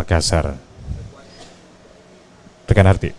Makassar. Rekan Arti.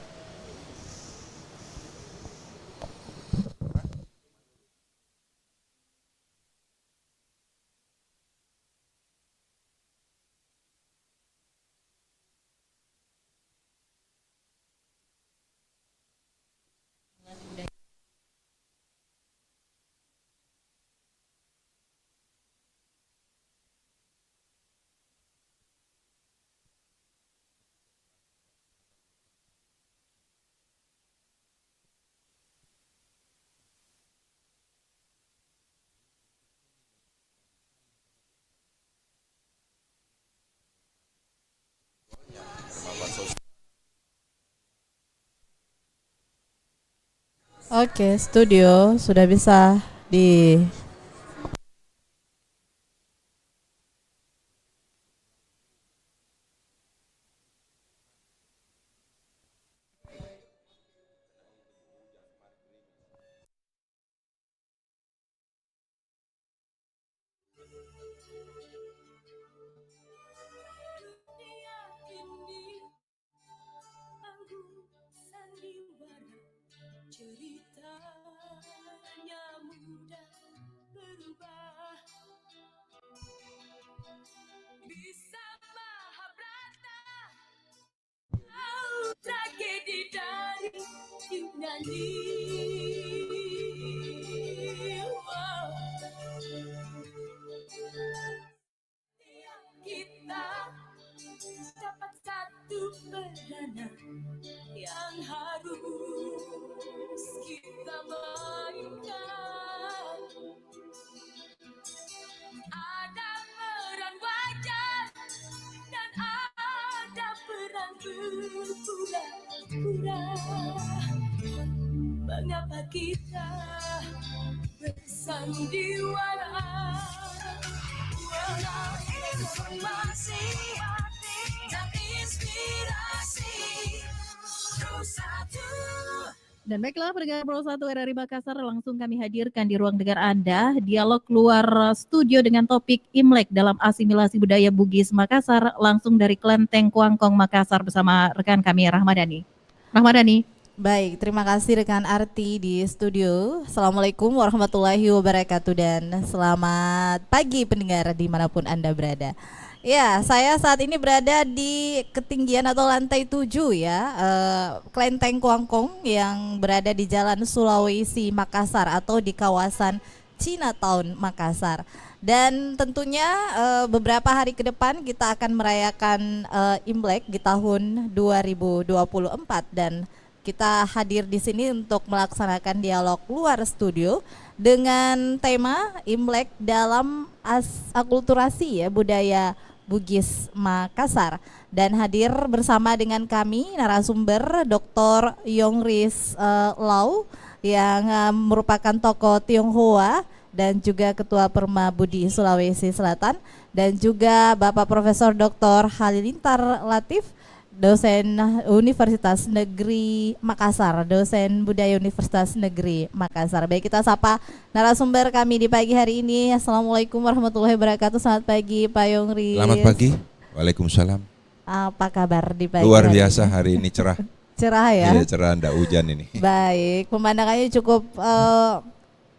Oke, studio sudah bisa di. Dan baiklah pendengar Pro 1 RRI Makassar, langsung kami hadirkan di ruang dengar Anda dialog luar studio dengan topik Imlek dalam asimilasi budaya Bugis Makassar, langsung dari Klenteng Kuangkong Makassar bersama rekan kami Rahmadani. Baik, terima kasih rekan Arti di studio. Assalamualaikum warahmatullahi wabarakatuh dan selamat pagi pendengar dimanapun Anda berada. Ya, saya saat ini berada di ketinggian atau lantai 7 ya, Klenteng Kuangkong yang berada di Jalan Sulawesi Makassar atau di kawasan Chinatown Makassar. Dan tentunya beberapa hari ke depan kita akan merayakan Imlek di tahun 2024 dan kita hadir di sini untuk melaksanakan dialog luar studio dengan tema Imlek dalam akulturasi ya budaya Bugis Makassar, dan hadir bersama dengan kami narasumber Dr. Yongris Lau yang merupakan tokoh Tionghoa dan juga Ketua Perma Budi Sulawesi Selatan, dan juga Bapak Profesor Dr. Halilintar Latif, dosen Universitas Negeri Makassar, dosen Budaya Universitas Negeri Makassar. Baik, kita sapa narasumber kami di pagi hari ini. Assalamualaikum warahmatullahi wabarakatuh. Selamat pagi Pak Yongris. Selamat pagi. Waalaikumsalam. Apa kabar di pagi Luar hari biasa ini? hari ini cerah. Cerah ya? Iya, cerah, enggak hujan ini. Baik, pemandangannya cukup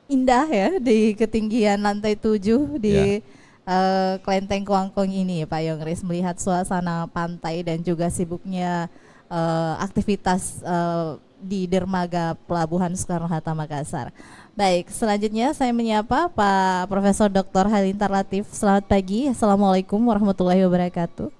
indah ya di ketinggian lantai 7 di Klenteng Kuangkong ini Pak Yongris, melihat suasana pantai dan juga sibuknya aktivitas di dermaga Pelabuhan Soekarno-Hatta Makassar. Baik, selanjutnya saya menyapa Pak Profesor Dr. Halilintar Latif. Selamat pagi. Assalamualaikum warahmatullahi wabarakatuh.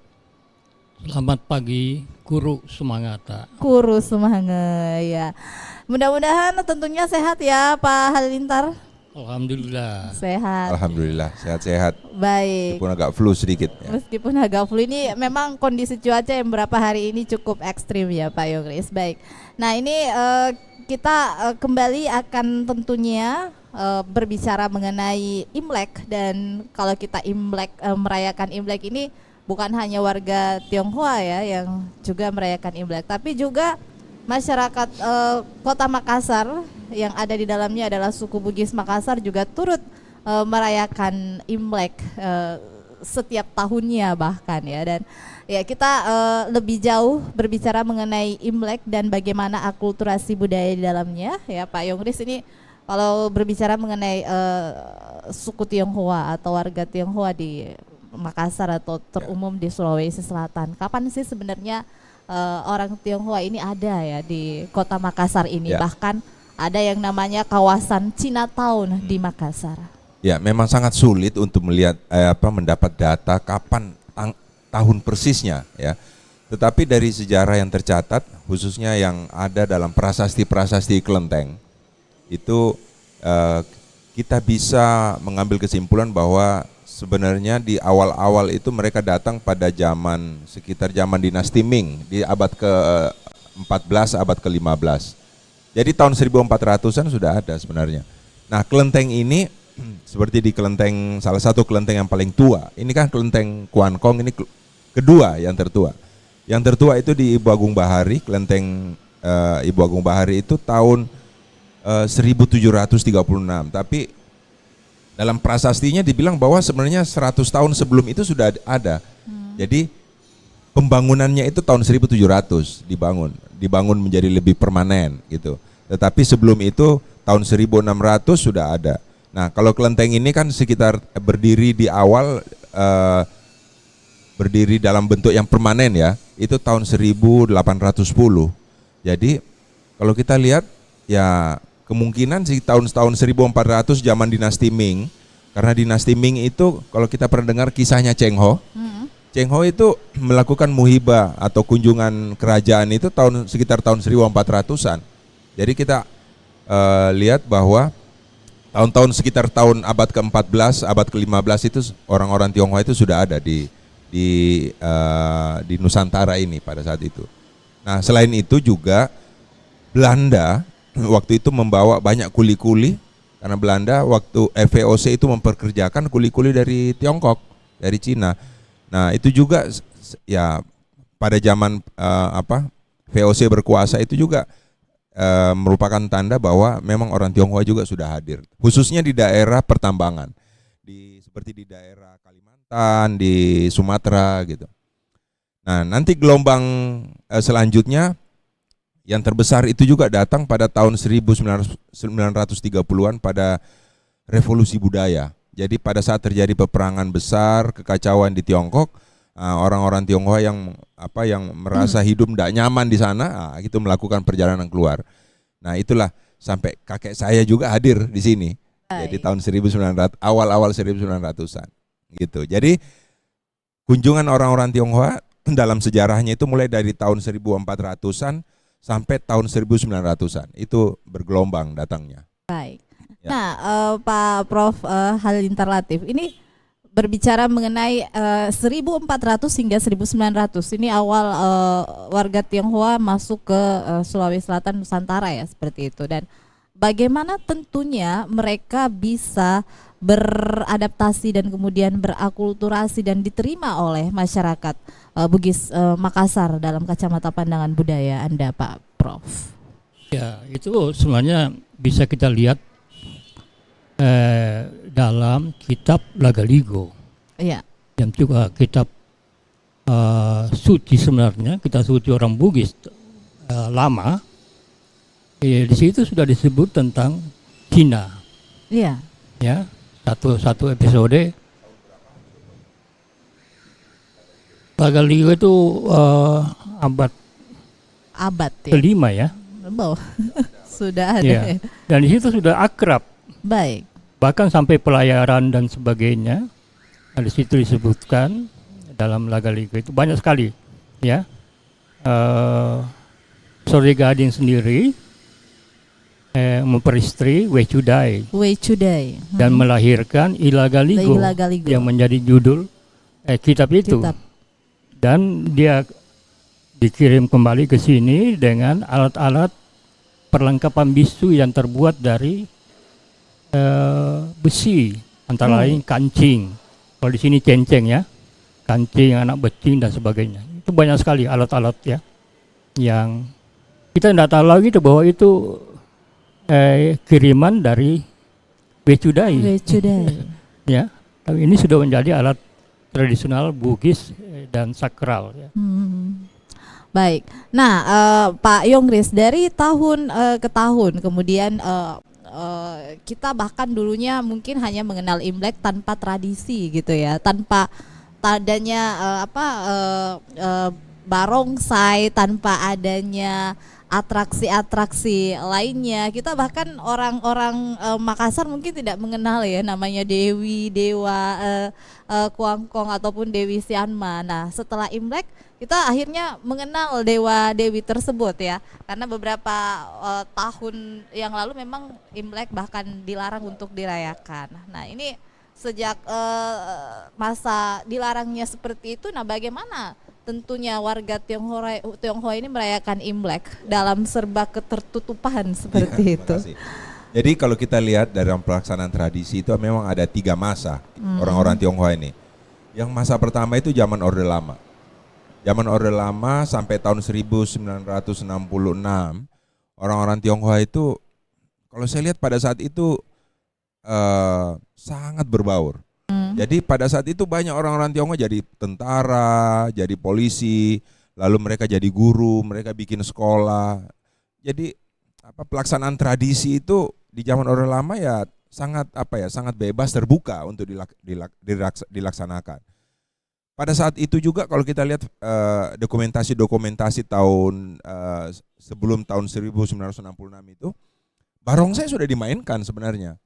Selamat pagi, Guru Sumangata. Guru Sumangga ya. Mudah-mudahan tentunya sehat ya Pak Halilintar. Alhamdulillah. Sehat. Alhamdulillah, sehat-sehat. Baik. Meskipun agak flu sedikit. Ya. Meskipun agak flu, ini memang kondisi cuaca yang beberapa hari ini cukup ekstrim ya Pak Yongris. Baik. Nah ini kita kembali akan tentunya berbicara mengenai Imlek, dan kalau kita Imlek merayakan Imlek ini bukan hanya warga Tionghoa ya yang juga merayakan Imlek, tapi juga masyarakat Kota Makassar yang ada di dalamnya adalah suku Bugis Makassar juga turut merayakan Imlek setiap tahunnya bahkan ya. Dan ya kita lebih jauh berbicara mengenai Imlek dan bagaimana akulturasi budaya di dalamnya ya Pak Yongris. Ini kalau berbicara mengenai suku Tionghoa atau warga Tionghoa di Makassar atau terumum di Sulawesi Selatan, kapan sih sebenarnya orang Tionghoa ini ada ya di kota Makassar ini? Bahkan ada yang namanya kawasan Chinatown di Makassar. Ya, memang sangat sulit untuk melihat mendapat data kapan tahun persisnya ya. Tetapi dari sejarah yang tercatat, khususnya yang ada dalam prasasti-prasasti Kelenteng, itu kita bisa mengambil kesimpulan bahwa sebenarnya di awal-awal itu mereka datang pada sekitar zaman dinasti Ming di abad ke-14, abad ke-15. Jadi tahun 1400-an sudah ada sebenarnya. Nah, kelenteng ini seperti di salah satu kelenteng yang paling tua. Ini kan kelenteng Kuankong, ini kedua yang tertua. Yang tertua itu di Ibu Agung Bahari, kelenteng Ibu Agung Bahari itu tahun 1736. Tapi dalam prasastinya dibilang bahwa sebenarnya 100 tahun sebelum itu sudah ada. Jadi pembangunannya itu tahun 1700 dibangun menjadi lebih permanen gitu. Tetapi sebelum itu tahun 1600 sudah ada. Nah, kalau kelenteng ini kan sekitar berdiri di awal berdiri dalam bentuk yang permanen ya, itu tahun 1810. Jadi kalau kita lihat ya kemungkinan sih tahun-tahun 1400 zaman dinasti Ming, karena dinasti Ming itu kalau kita pernah dengar kisahnya Cheng Ho, Cheng Ho itu melakukan muhibah atau kunjungan kerajaan itu sekitar tahun 1400-an. Jadi kita lihat bahwa tahun-tahun sekitar tahun abad ke-14, abad ke-15 itu orang-orang Tionghoa itu sudah ada di Nusantara ini pada saat itu. Nah, selain itu juga Belanda waktu itu membawa banyak kuli-kuli, karena Belanda waktu VOC itu memperkerjakan kuli-kuli dari Tiongkok, dari Cina. Nah, itu juga ya pada zaman VOC berkuasa itu juga merupakan tanda bahwa memang orang Tionghoa juga sudah hadir, khususnya di daerah pertambangan, seperti di daerah Kalimantan, di Sumatera gitu. Nah, nanti gelombang selanjutnya yang terbesar itu juga datang pada tahun 1930-an pada revolusi budaya. Jadi pada saat terjadi peperangan besar, kekacauan di Tiongkok, orang-orang Tionghoa yang merasa hidup tidak nyaman di sana, itu melakukan perjalanan keluar. Nah, itulah sampai kakek saya juga hadir di sini. Jadi tahun 1900 awal-awal 1900-an gitu. Jadi kunjungan orang-orang Tionghoa dalam sejarahnya itu mulai dari tahun 1400-an sampai tahun 1900-an, itu bergelombang datangnya. Baik. Ya. Nah, Pak Prof Halilintar Latif, ini berbicara mengenai 1400 hingga 1900. Ini awal warga Tionghoa masuk ke Sulawesi Selatan, Nusantara ya, seperti itu. Dan bagaimana tentunya mereka bisa beradaptasi dan kemudian berakulturasi dan diterima oleh masyarakat Bugis Makassar dalam kacamata pandangan budaya Anda, Pak Prof. Ya, itu sebenarnya bisa kita lihat dalam kitab Lagaligo. Ya. Yang juga kitab suci sebenarnya, kitab suci orang Bugis lama. Di situ sudah disebut tentang Cina. Iya. Ya, satu episode. Lagaligo itu abad ya. kelima ya. Sudah ada. Ya. Dan di situ sudah akrab. Baik. Bahkan sampai pelayaran dan sebagainya. Di situ disebutkan dalam Lagaligo itu banyak sekali. Ya. Sore Gading sendiri memperistri Wei Chudai dan melahirkan Ilagaligo yang menjadi judul kitab itu. Dan dia dikirim kembali ke sini dengan alat-alat perlengkapan bisu yang terbuat dari besi, antara lain kancing. Kalau di sini cenceng ya, kancing, anak becing dan sebagainya. Itu banyak sekali alat-alat ya, yang kita tidak tahu lagi tuh bahwa itu kiriman dari Wei Chudai. Ya, tapi ini sudah menjadi alat tradisional Bugis dan sakral. Ya. Baik. Nah, Pak Yongris, dari tahun ke tahun kemudian kita bahkan dulunya mungkin hanya mengenal Imlek tanpa tradisi gitu ya, tanpa adanya barongsai, tanpa adanya atraksi-atraksi lainnya. Kita bahkan orang-orang Makassar mungkin tidak mengenal ya namanya Dewi, Dewa, Kuangkong ataupun Dewi Sianma. Nah, setelah Imlek kita akhirnya mengenal Dewa Dewi tersebut ya. Karena beberapa tahun yang lalu memang Imlek bahkan dilarang untuk dirayakan. Nah, ini sejak masa dilarangnya seperti itu, nah bagaimana tentunya warga Tionghoa ini merayakan Imlek dalam serba ketertutupan seperti itu. Makasih. Jadi kalau kita lihat dalam pelaksanaan tradisi itu memang ada 3 masa orang-orang Tionghoa ini. Yang masa pertama itu zaman Orde Lama. Zaman Orde Lama sampai tahun 1966, orang-orang Tionghoa itu kalau saya lihat pada saat itu sangat berbaur. Jadi pada saat itu banyak orang-orang Tionghoa jadi tentara, jadi polisi, lalu mereka jadi guru, mereka bikin sekolah. Jadi pelaksanaan tradisi itu di zaman Orde Lama ya sangat sangat bebas, terbuka untuk dilaksanakan. Pada saat itu juga kalau kita lihat dokumentasi tahun sebelum tahun 1966 itu, barongsai sudah dimainkan sebenarnya.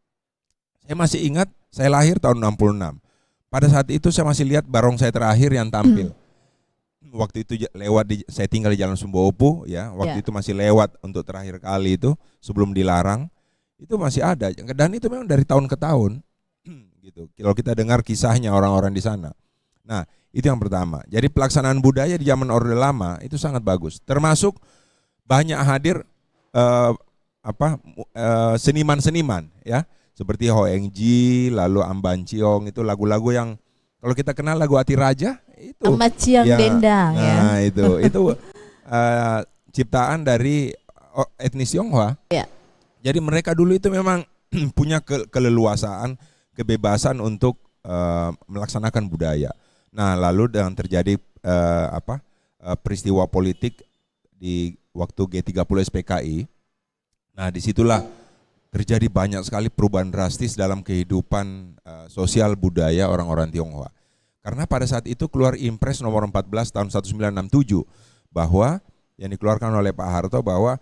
Saya masih ingat, saya lahir tahun 66. Pada saat itu saya masih lihat barongsai terakhir yang tampil. Waktu itu saya tinggal di Jalan Sumbawa ya. Waktu itu masih lewat untuk terakhir kali itu sebelum dilarang. Itu masih ada. Dan itu memang dari tahun ke tahun. Gitu. Kalau kita dengar kisahnya orang-orang di sana. Nah, itu yang pertama. Jadi pelaksanaan budaya di zaman Orde Lama itu sangat bagus. Termasuk banyak hadir seniman-seniman ya. Seperti Hoengji, lalu Ambanciong, itu lagu-lagu yang kalau kita kenal lagu Ati Raja itu Ambanciong ya, Dendang ya. Nah, itu ciptaan dari etnis Tionghoa. Ya. Jadi mereka dulu itu memang punya keleluasaan, kebebasan untuk melaksanakan budaya. Nah, lalu dengan terjadi peristiwa politik di waktu G30 SPKI. Nah, disitulah terjadi banyak sekali perubahan drastis dalam kehidupan sosial budaya orang-orang Tionghoa. Karena pada saat itu keluar Impres nomor 14 tahun 1967 bahwa yang dikeluarkan oleh Pak Harto bahwa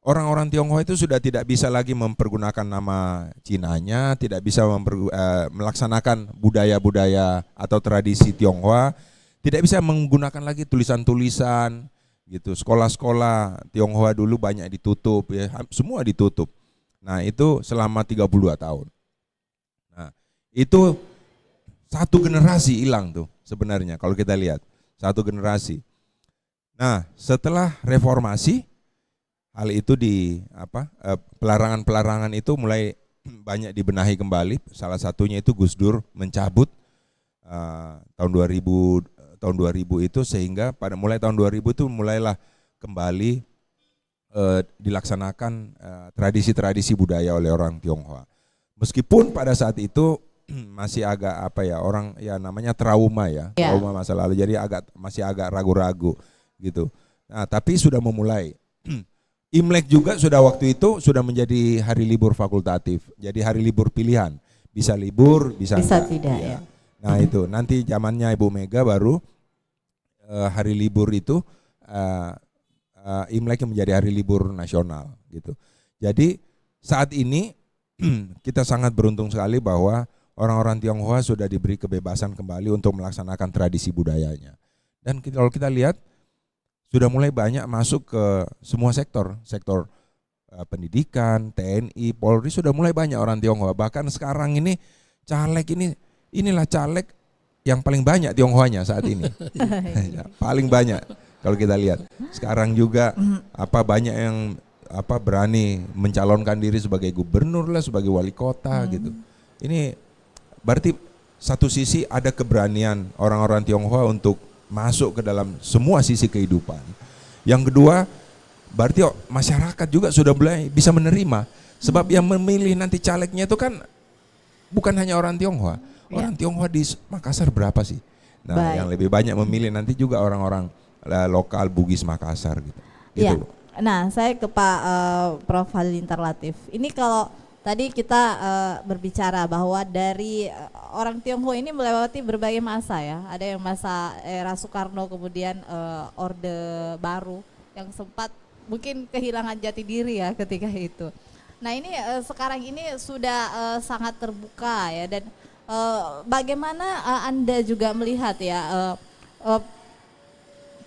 orang-orang Tionghoa itu sudah tidak bisa lagi mempergunakan nama Cinanya, tidak bisa melaksanakan budaya-budaya atau tradisi Tionghoa, tidak bisa menggunakan lagi tulisan-tulisan gitu. Sekolah-sekolah Tionghoa dulu banyak ditutup ya, semua ditutup. Nah, itu selama 32 tahun. Nah, itu satu generasi hilang tuh sebenarnya kalau kita lihat. Satu generasi. Nah, setelah reformasi, hal itu pelarangan-pelarangan itu mulai banyak dibenahi kembali. Salah satunya itu Gus Dur mencabut tahun 2000 itu, sehingga mulai tahun 2000 itu mulailah kembali dilaksanakan tradisi-tradisi budaya oleh orang Tionghoa. Meskipun pada saat itu masih agak orang ya namanya trauma ya, trauma masa lalu, jadi masih agak ragu-ragu gitu. Nah, tapi sudah memulai. Imlek juga sudah waktu itu sudah menjadi hari libur fakultatif. Jadi hari libur pilihan. Bisa libur, bisa tidak ya. Nah, itu nanti zamannya Ibu Mega baru hari libur itu Imlek yang menjadi hari libur nasional gitu. Jadi saat ini kita sangat beruntung sekali bahwa orang-orang Tionghoa sudah diberi kebebasan kembali untuk melaksanakan tradisi budayanya. Dan kalau kita lihat sudah mulai banyak masuk ke semua sektor pendidikan, TNI, Polri, sudah mulai banyak orang Tionghoa. Bahkan sekarang ini caleg inilah caleg yang paling banyak Tionghoanya saat ini. Paling banyak. Kalau kita lihat sekarang juga banyak yang berani mencalonkan diri sebagai gubernur lah, sebagai wali kota gitu. Ini berarti satu sisi ada keberanian orang-orang Tionghoa untuk masuk ke dalam semua sisi kehidupan. Yang kedua, berarti masyarakat juga sudah mulai bisa menerima, sebab yang memilih nanti calegnya itu kan bukan hanya orang Tionghoa. orang Tionghoa di Makassar berapa sih? Nah, Baik. yang lebih banyak memilih nanti juga orang-orang lokal Bugis Makassar gitu. Ya. Gitu. Nah, saya ke Pak Prof Halilintar Latif. Ini kalau tadi kita berbicara bahwa dari orang Tionghoa ini melewati berbagai masa ya. Ada yang masa era Soekarno, kemudian Orde Baru yang sempat mungkin kehilangan jati diri ya ketika itu. Nah, ini sekarang ini sudah sangat terbuka ya, dan bagaimana Anda juga melihat ya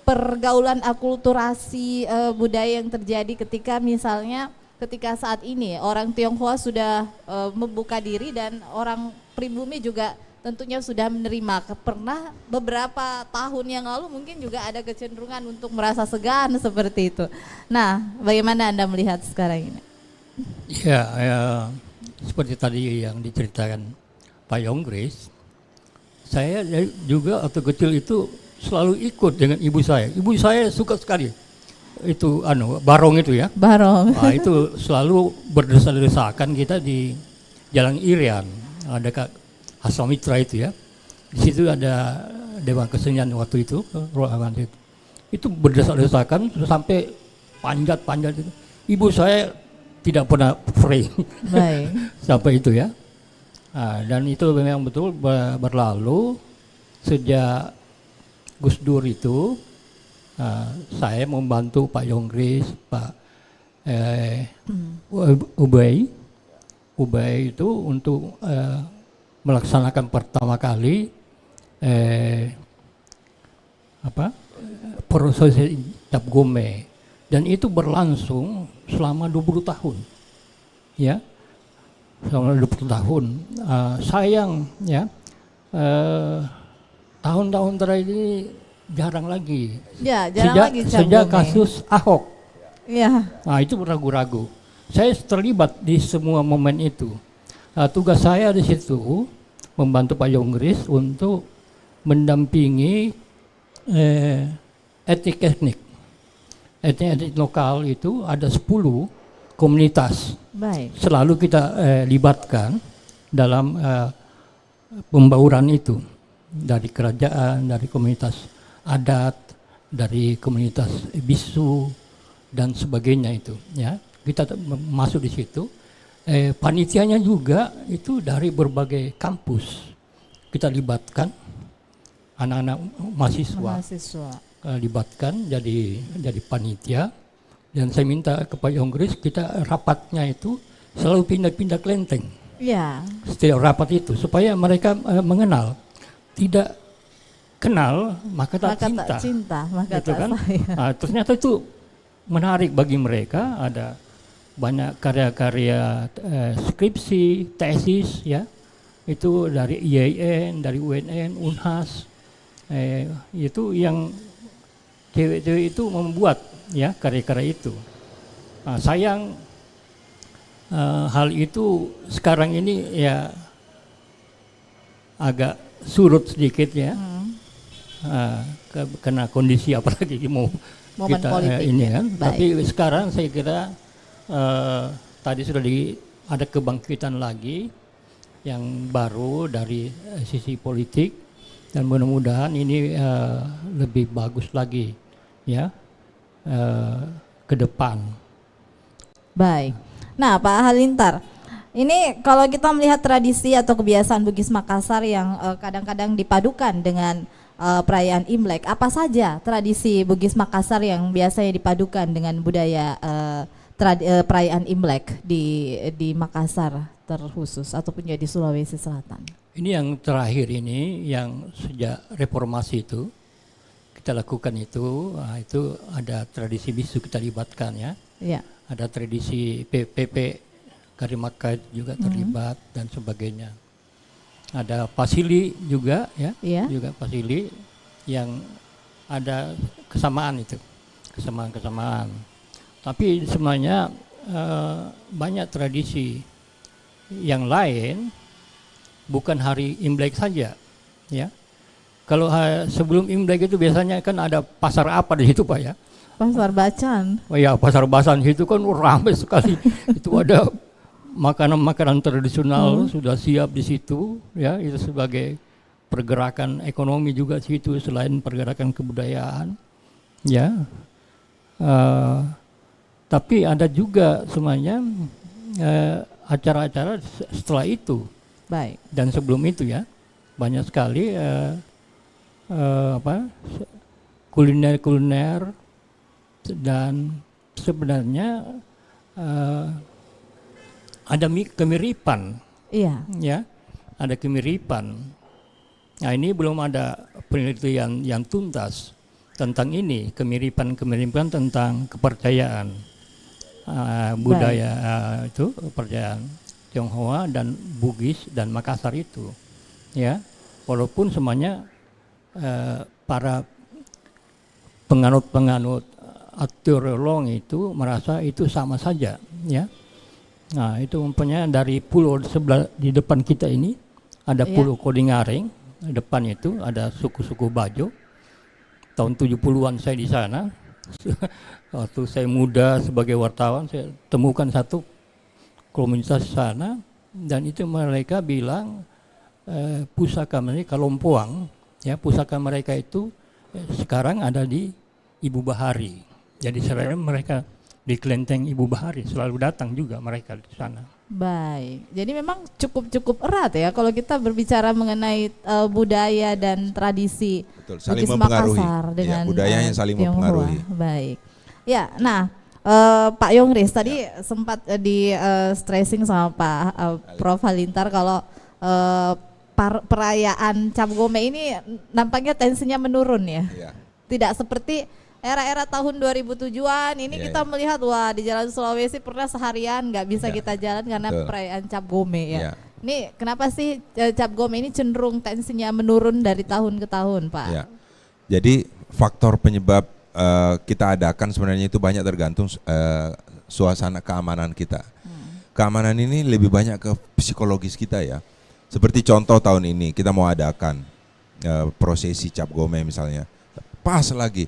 pergaulan akulturasi budaya yang terjadi ketika misalnya ketika saat ini orang Tionghoa sudah membuka diri dan orang pribumi juga tentunya sudah menerima. Pernah beberapa tahun yang lalu mungkin juga ada kecenderungan untuk merasa segan seperti itu. Nah, bagaimana Anda melihat sekarang ini? Ya, seperti tadi yang diceritakan Pak Yonggris, saya juga waktu kecil itu selalu ikut dengan ibu saya. Ibu saya suka sekali itu barong itu ya. Barong. Nah, itu selalu berdesak-desakan kita di Jalan Irian. Ada Kak Hasomitra itu ya. Di situ ada Dewan Kesenian waktu itu, ruangan itu. Itu berdesak-desakan sampai panjat-panjat itu. Ibu saya tidak pernah free. Baik. Sampai itu ya. Nah, dan itu memang betul berlalu sejak Gus Dur itu. Saya membantu Pak Yonggris, Pak Ubay itu untuk melaksanakan pertama kali proses Cap Gome, dan itu berlangsung selama 20 tahun, ya, selama 20 tahun. Sayang ya, tahun-tahun terakhir ini jarang lagi. Ya, jarang lagi sejak kasus Ahok. Ya. Nah, itu ragu-ragu. Saya terlibat di semua momen itu. Tugas saya di situ membantu Pak Yonggris untuk mendampingi etnik lokal itu ada 10 komunitas. Baik. Selalu kita libatkan dalam pembauran itu, dari kerajaan, dari komunitas adat, dari komunitas bisu dan sebagainya itu ya. Kita masuk di situ. Panitianya juga itu dari berbagai kampus. Kita libatkan anak-anak mahasiswa. Libatkan jadi panitia, dan saya minta ke Pak Yonggris, kita rapatnya itu selalu pindah-pindah kelenteng. Ya. Setiap rapat itu supaya mereka mengenal. Tidak kenal maka tak cinta, maka gitu tak kan? sayang. Nah, ternyata itu menarik bagi mereka. Ada banyak karya-karya skripsi, tesis ya, itu dari IAIN, dari UNN, Unhas, itu yang cewek-cewek itu membuat ya karya-karya itu. Nah, sayang hal itu sekarang ini ya agak surut sedikit ya. Karena kondisi apalagi mau momen kita politik ini kan. Baik. Tapi sekarang saya kira tadi sudah ada kebangkitan lagi yang baru dari sisi politik, dan mudah-mudahan ini lebih bagus lagi ya ke depan. Baik. Nah, Pak Halilintar, ini kalau kita melihat tradisi atau kebiasaan Bugis Makassar yang kadang-kadang dipadukan dengan perayaan Imlek, apa saja tradisi Bugis Makassar yang biasanya dipadukan dengan budaya perayaan Imlek di Makassar terkhusus ataupun juga di Sulawesi Selatan? Ini yang terakhir ini, yang sejak reformasi itu kita lakukan itu, itu ada tradisi bisu kita libatkan ya. Ya. Ada tradisi PP Karimakai juga terlibat dan sebagainya. Ada pasili juga ya, juga pasili yang ada kesamaan itu, kesamaan. Tapi sebenarnya banyak tradisi yang lain, bukan hari Imlek saja ya. Kalau sebelum Imlek itu biasanya kan ada pasar apa di situ Pak ya? Pasar Bacan. Oh ya, pasar Bacan itu kan ramai sekali. Itu ada makanan-makanan tradisional sudah siap di situ, ya, itu sebagai pergerakan ekonomi juga situ selain pergerakan kebudayaan, ya. Tapi ada juga semuanya acara-acara setelah itu. Baik. Dan sebelum itu ya banyak sekali kuliner-kuliner, dan sebenarnya ada kemiripan. Iya. Ya, ada kemiripan. Nah, ini belum ada penelitian yang tuntas tentang ini, kemiripan tentang kepercayaan budaya itu, kepercayaan Tionghoa dan Bugis dan Makassar itu. Ya, walaupun semuanya para penganut teolog itu merasa itu sama saja, ya. Nah, itu umpamanya dari pulau sebelah di depan kita ini ada pulau Kodingaring, depan itu ada suku-suku Bajo. Tahun 70-an saya di sana. Waktu saya muda sebagai wartawan, saya temukan satu komunitas di sana, dan itu mereka bilang pusaka mereka Lompoang, ya, pusaka mereka itu sekarang ada di Ibu Bahari. Jadi sebenarnya mereka di kelenteng Ibu Bahari selalu datang juga mereka di sana. Baik, jadi memang cukup erat ya kalau kita berbicara mengenai budaya dan tradisi. Betul, saling Bugis mempengaruhi. Makassar dengan Budaya yang saling mempengaruhi. Baik, ya. Nah, Pak Yongris tadi sempat di stressing sama Pak Prof Halilintar kalau perayaan Cap Gome ini nampaknya tensinya menurun ya. Tidak seperti era-era tahun 2007-an ini kita melihat wah di Jalan Sulawesi pernah seharian nggak bisa kita jalan karena perayaan Cap Gome ya. Ini kenapa sih Cap Gome ini cenderung tensinya menurun dari tahun ke tahun, Pak? Ya. Jadi faktor penyebab kita adakan sebenarnya itu banyak tergantung suasana keamanan kita. Keamanan ini lebih banyak ke psikologis kita ya. Seperti contoh tahun ini kita mau adakan prosesi Cap Gome misalnya. Pas lagi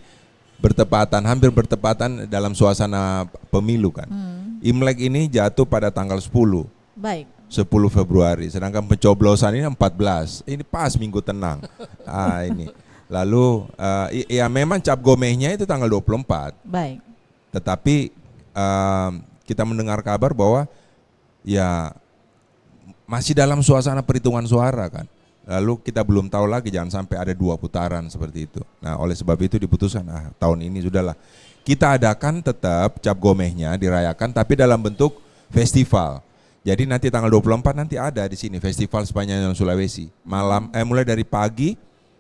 hampir bertepatan dalam suasana pemilu kan. Imlek ini jatuh pada tanggal 10. Baik. 10 Februari, sedangkan pencoblosan ini 14. Ini pas minggu tenang. Ini. Lalu ya memang Cap Gomehnya itu tanggal 24. Baik. Tetapi kita mendengar kabar bahwa ya masih dalam suasana perhitungan suara kan. Lalu kita belum tahu lagi, jangan sampai ada 2 putaran seperti itu. Nah, oleh sebab itu diputuskan tahun ini sudahlah kita adakan tetap Cap Gomehnya dirayakan tapi dalam bentuk festival. Jadi nanti tanggal 24 nanti ada di sini festival sepanjang Jalan Sulawesi. Mulai dari pagi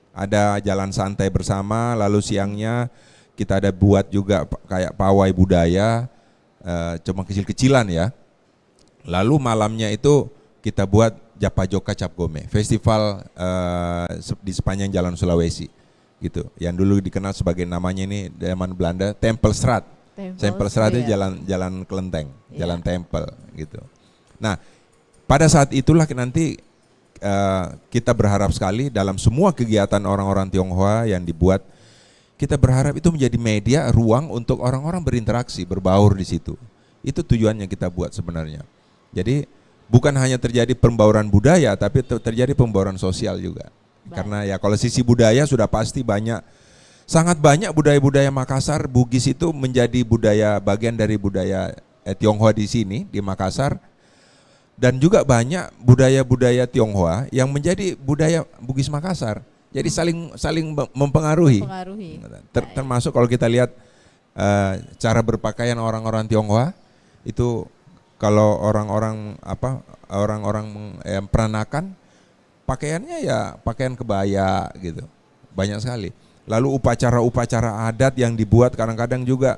ada jalan santai bersama, lalu siangnya kita ada buat juga kayak pawai budaya, cuma kecil-kecilan ya. Lalu malamnya itu kita buat Japajoka Cap Gome, festival di sepanjang Jalan Sulawesi, gitu. Yang dulu dikenal sebagai namanya ini zaman Belanda Tempelstraat. Tempelstraat itu jalan kelenteng, jalan tempel, gitu. Nah, pada saat itulah nanti kita berharap sekali dalam semua kegiatan orang-orang Tionghoa yang dibuat, kita berharap itu menjadi media ruang untuk orang-orang berinteraksi, berbaur di situ. Itu tujuannya kita buat sebenarnya. Jadi bukan hanya terjadi pembauran budaya, tapi terjadi pembauran sosial juga. Karena ya kalau sisi budaya sudah pasti sangat banyak budaya-budaya Makassar, Bugis itu menjadi bagian dari budaya Tionghoa di sini, di Makassar. Dan juga banyak budaya-budaya Tionghoa yang menjadi budaya Bugis Makassar. Jadi saling mempengaruhi. Termasuk kalau kita lihat cara berpakaian orang-orang Tionghoa itu. Kalau orang-orang peranakan pakaiannya ya pakaian kebaya gitu, banyak sekali. Lalu upacara-upacara adat yang dibuat kadang-kadang juga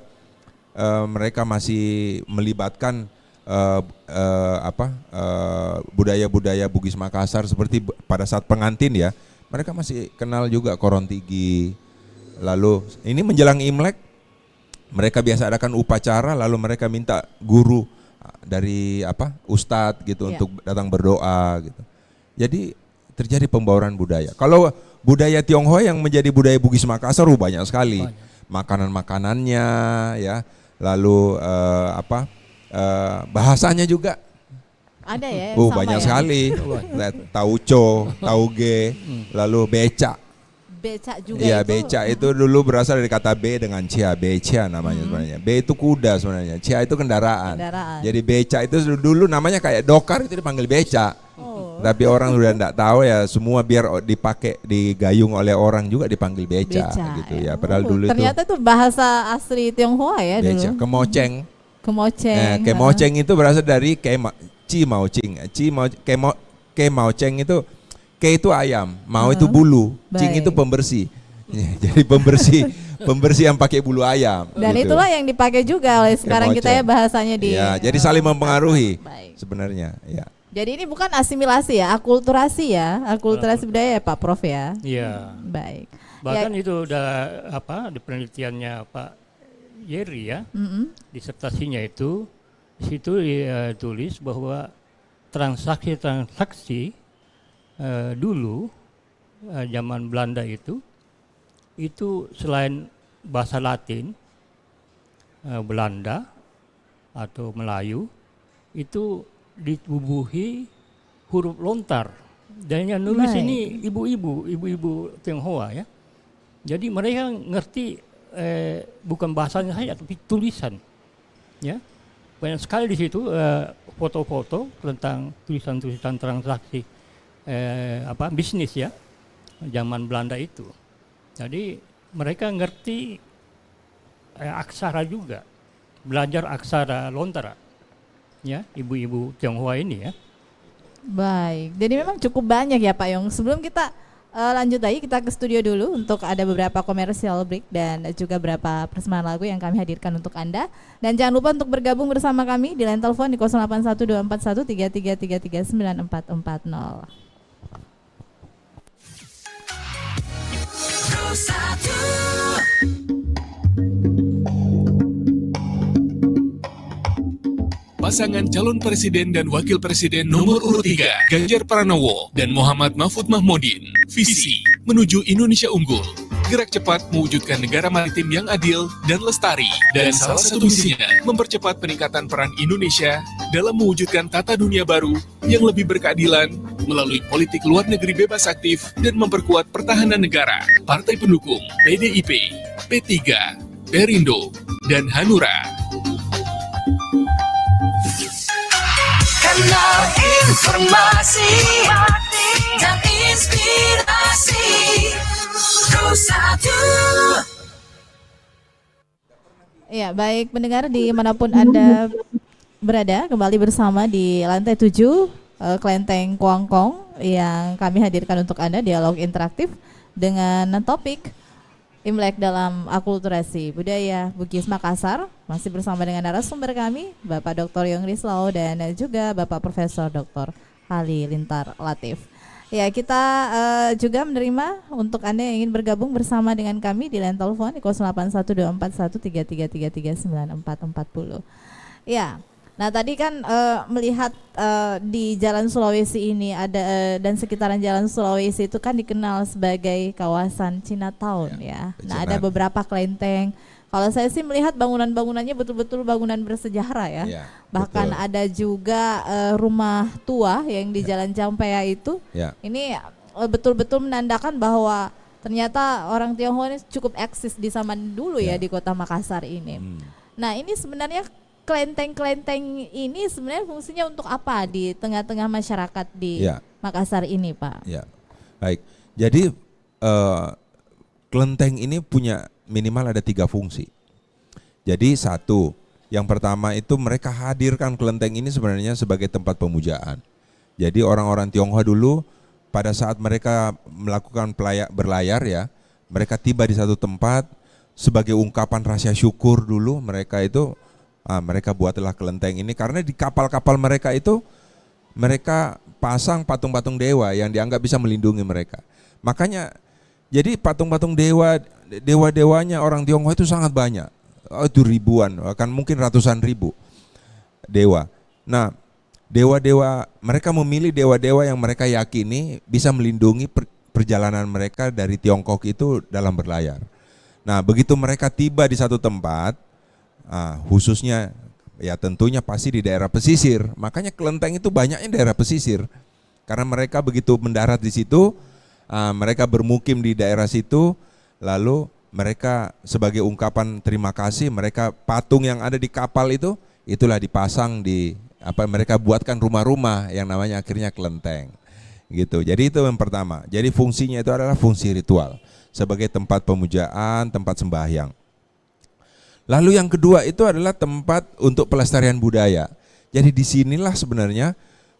mereka masih melibatkan budaya-budaya Bugis Makassar seperti pada saat pengantin ya, mereka masih kenal juga Korontigi. Lalu ini menjelang Imlek mereka biasa adakan upacara, lalu mereka minta guru dari ustadz gitu untuk datang berdoa gitu. Jadi terjadi pembauran budaya. Kalau budaya Tionghoa yang menjadi budaya Bugis Makassar banyak sekali. Makanan-makanannya ya, lalu bahasanya juga Ada ya? Yang Oh sama banyak ya? sekali. Tauco, tauge, lalu becak. Becak juga Iya, itu. becak itu dulu berasal dari kata B dengan cia, beca namanya sebenarnya. B itu kuda sebenarnya, cia itu kendaraan. Jadi becak itu dulu namanya kayak dokar itu dipanggil becak. Tapi orang sudah enggak tahu ya, semua biar dipakai digayung oleh orang juga dipanggil becak gitu ya. Padahal dulu ternyata itu bahasa asli Tionghoa ya becak. dulu. Kemoceng. Kemoceng. Kemoceng itu berasal dari ci mau cing. Kemoceng itu ke itu ayam, mau itu bulu, cing itu pembersih. Jadi pembersih yang pakai bulu ayam. Dan gitu. itulah yang dipakai juga oleh sekarang kita ya bahasanya di. Ya, jadi saling mempengaruhi sebenarnya. Ya. Jadi ini bukan asimilasi ya, akulturasi ya, akulturasi budaya ya Pak Prof ya. Iya. Baik. Bahkan itu udah di penelitiannya Pak Yeri ya, disertasinya itu di situ dia tulis bahwa transaksi dulu zaman Belanda itu selain bahasa Latin, Belanda atau Melayu itu dibubuhi huruf lontar, dan yang nulis ini ibu-ibu Tionghoa ya. Jadi mereka ngerti bukan bahasanya saja tapi tulisan ya. Banyak sekali di situ foto-foto tentang tulisan-tulisan transaksi bisnis ya zaman Belanda itu. Jadi mereka ngerti aksara juga, belajar aksara lontara ya, ibu-ibu Tionghoa ini ya. Baik, jadi memang cukup banyak ya Pak Yong. Sebelum kita lanjut lagi, kita ke studio dulu untuk ada beberapa commercial break dan juga beberapa persembahan lagu yang kami hadirkan untuk Anda. Dan jangan lupa untuk bergabung bersama kami di line telepon di 08124133394440. Pasangan calon presiden dan wakil presiden nomor urut 3, Ganjar Pranowo dan Muhammad Mahfud Mahmudin. Visi menuju Indonesia unggul. Gerak cepat mewujudkan negara maritim yang adil dan lestari. Dan salah satu misinya mempercepat peningkatan peran Indonesia dalam mewujudkan tata dunia baru yang lebih berkeadilan melalui politik luar negeri bebas aktif dan memperkuat pertahanan negara. Partai pendukung PDIP, P3, Perindo, dan Hanura. Kanal informasi dan inspirasi Pro1. Ya, baik pendengar dimanapun Anda berada, kembali bersama di lantai 7 Kelenteng Kuangkong yang kami hadirkan untuk Anda, dialog interaktif dengan topik Imlek dalam akulturasi budaya Bugis Makassar. Masih bersama dengan narasumber kami, Bapak Dr. Yong Rislau dan juga Bapak Profesor Dr. Halilintar Latif. Ya, kita juga menerima untuk Anda yang ingin bergabung bersama dengan kami di line telepon di 08124133339440. Ya. Nah, tadi kan melihat di Jalan Sulawesi ini ada dan sekitaran Jalan Sulawesi itu kan dikenal sebagai kawasan Chinatown ya. Nah, ada beberapa kelenteng. Kalau saya sih melihat bangunan-bangunannya betul-betul bangunan bersejarah ya. Bahkan betul. Ada juga rumah tua yang di Jalan Campea itu. Ini betul-betul menandakan bahwa ternyata orang Tionghoa ini cukup eksis di zaman dulu ya di Kota Makassar ini. Nah, ini sebenarnya kelenteng-kelenteng ini sebenarnya fungsinya untuk apa di tengah-tengah masyarakat di Makassar ini, Pak? Ya, baik. Jadi kelenteng ini punya minimal ada 3 fungsi. Jadi satu, yang pertama itu mereka hadirkan kelenteng ini sebenarnya sebagai tempat pemujaan. Jadi orang-orang Tionghoa dulu pada saat mereka melakukan berlayar ya, mereka tiba di satu tempat sebagai ungkapan rasa syukur dulu mereka itu. Mereka buatlah kelenteng ini karena di kapal-kapal mereka itu mereka pasang patung-patung dewa yang dianggap bisa melindungi mereka. Makanya jadi patung-patung dewa-dewanya orang Tionghoa itu sangat banyak. Itu ribuan, akan mungkin ratusan ribu dewa. Nah, dewa-dewa mereka memilih dewa-dewa yang mereka yakini bisa melindungi perjalanan mereka dari Tiongkok itu dalam berlayar. Nah, begitu mereka tiba di satu tempat, khususnya ya tentunya pasti di daerah pesisir. Makanya kelenteng itu banyaknya daerah pesisir. Karena mereka begitu mendarat di situ, mereka bermukim di daerah situ, lalu mereka sebagai ungkapan terima kasih, mereka patung yang ada di kapal itu, itulah dipasang di mereka buatkan rumah-rumah yang namanya akhirnya kelenteng. Gitu. Jadi itu yang pertama. Jadi fungsinya itu adalah fungsi ritual sebagai tempat pemujaan, tempat sembahyang. Lalu yang kedua itu adalah tempat untuk pelestarian budaya. Jadi disinilah sebenarnya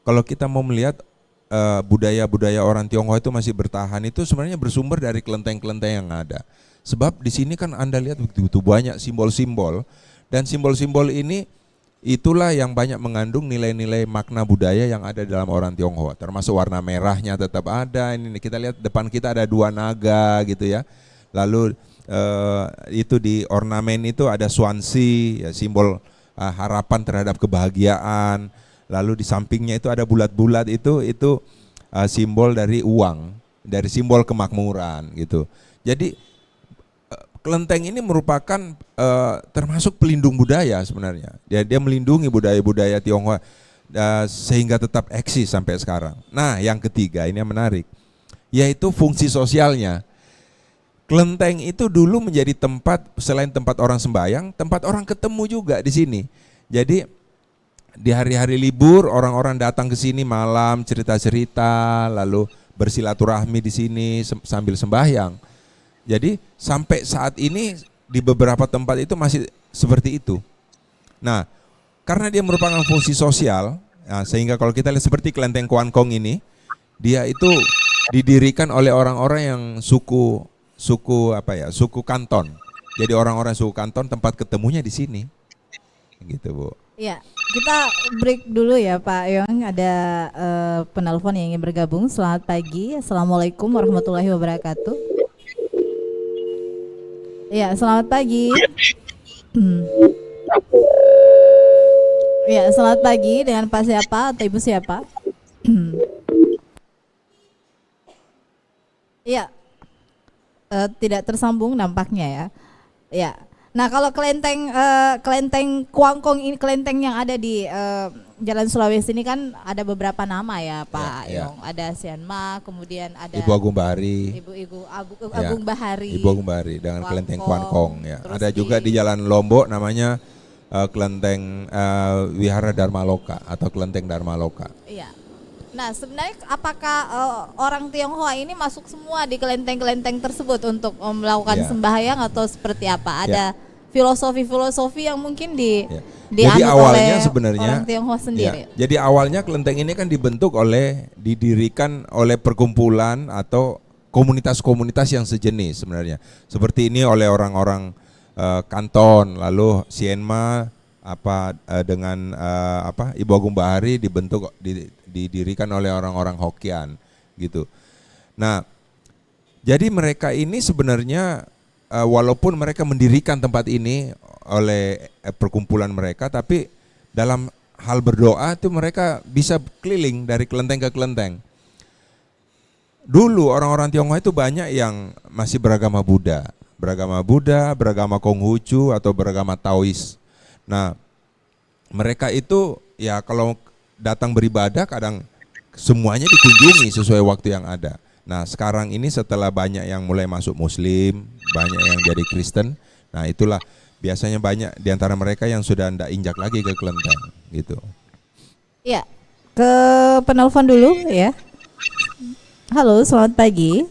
kalau kita mau melihat budaya-budaya orang Tionghoa itu masih bertahan, itu sebenarnya bersumber dari kelenteng-kelenteng yang ada. Sebab di sini kan Anda lihat begitu banyak simbol-simbol, dan simbol-simbol ini itulah yang banyak mengandung nilai-nilai makna budaya yang ada dalam orang Tionghoa. Termasuk warna merahnya tetap ada. Ini kita lihat depan kita ada 2 naga gitu ya. Lalu itu di ornamen itu ada swansi, ya, simbol harapan terhadap kebahagiaan. Lalu di sampingnya itu ada bulat-bulat, itu simbol dari uang, dari simbol kemakmuran gitu. Jadi kelenteng ini merupakan termasuk pelindung budaya sebenarnya. Dia melindungi budaya-budaya Tionghoa sehingga tetap eksis sampai sekarang. Nah, yang ketiga ini yang menarik, yaitu fungsi sosialnya. Kelenteng itu dulu menjadi tempat, selain tempat orang sembahyang, tempat orang ketemu juga di sini. Jadi di hari-hari libur orang-orang datang ke sini malam cerita-cerita, lalu bersilaturahmi di sini sambil sembahyang. Jadi sampai saat ini di beberapa tempat itu masih seperti itu. Nah, karena dia merupakan fungsi sosial, sehingga kalau kita lihat seperti kelenteng Kuankong ini, dia itu didirikan oleh orang-orang yang suku Kanton. Jadi orang-orang suku Kanton tempat ketemunya di sini. Gitu, Bu. Ya, kita break dulu ya Pak Yong. Ada penelpon yang ingin bergabung. Selamat pagi. Assalamualaikum warahmatullahi wabarakatuh. Ya, selamat pagi. Ya, selamat pagi. Dengan Pak siapa atau Ibu siapa? Ya, tidak tersambung nampaknya ya. Ya. Nah, kalau kelenteng Kuankong ini, kelenteng yang ada di Jalan Sulawesi ini kan ada beberapa nama ya Pak Yong. Ada Sianma, kemudian ada Ibu Agung Bahari. Agung Bahari. Ibu Agung Bahari dengan kelenteng Kuankong ya. Ada juga di Jalan Lombok namanya kelenteng Wihara Dharma Loka atau kelenteng Dharma Loka. Iya. Nah, sebenarnya apakah orang Tionghoa ini masuk semua di kelenteng-kelenteng tersebut untuk melakukan sembahyang atau seperti apa? Ada filosofi-filosofi yang mungkin jadi awalnya oleh sebenarnya orang Tionghoa sendiri. Jadi awalnya kelenteng ini kan didirikan oleh perkumpulan atau komunitas-komunitas yang sejenis sebenarnya. Seperti ini oleh orang-orang Kanton, lalu Sienma dengan Ibu Agung Bahari didirikan oleh orang-orang Hokkien gitu. Nah, jadi mereka ini sebenarnya walaupun mereka mendirikan tempat ini oleh perkumpulan mereka, tapi dalam hal berdoa itu mereka bisa keliling dari kelenteng ke kelenteng. Dulu orang-orang Tionghoa itu banyak yang masih beragama Buddha, beragama Konghucu atau beragama Taois. Nah, mereka itu ya kalau datang beribadah kadang semuanya dikunjungi sesuai waktu yang ada. Nah, sekarang ini setelah banyak yang mulai masuk Muslim, banyak yang jadi Kristen, nah itulah biasanya banyak di antara mereka yang sudah tidak injak lagi ke kelenteng gitu. Iya, ke penelpon dulu ya. Halo, selamat pagi.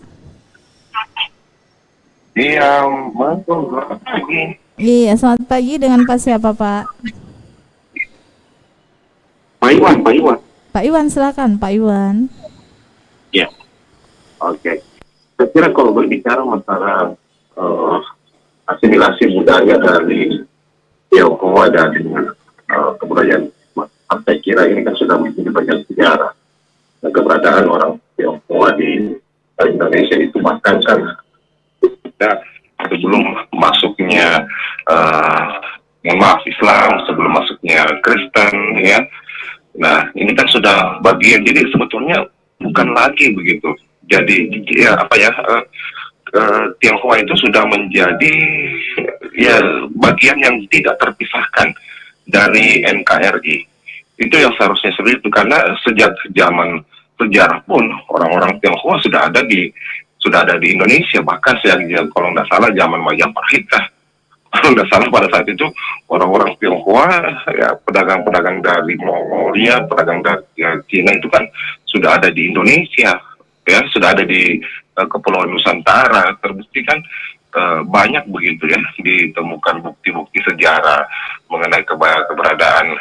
Iya, selamat pagi. Iya, selamat pagi. Dengan Pak siapa Pak? Pak Iwan. Pak Iwan, silakan Pak Iwan. Ya, oke. Saya kira kalau berbicara masalah asimilasi budaya dari Tionghoa dan kebudayaan, saya kira ini kan sudah menjadi bagian sejarah. Dan keberadaan orang Tionghoa di Indonesia itu bahkan kan sebelum masuknya Islam, sebelum masuknya Kristen, ya. Nah, ini kan sudah bagian, jadi sebetulnya bukan lagi begitu. Jadi Tionghoa itu sudah menjadi bagian yang tidak terpisahkan dari NKRI. Itu yang seharusnya seperti itu, karena sejak zaman sejarah pun orang-orang Tionghoa sudah ada di Indonesia, bahkan kalau nggak salah zaman Majapahit kah, kalau nggak salah pada saat itu orang-orang Tionghoa, ya pedagang-pedagang dari Mongolia, pedagang dari Cina itu kan sudah ada di Indonesia, ya sudah ada di Kepulauan Nusantara. Terbukti kan banyak begitu ya, ditemukan bukti-bukti sejarah mengenai keberadaan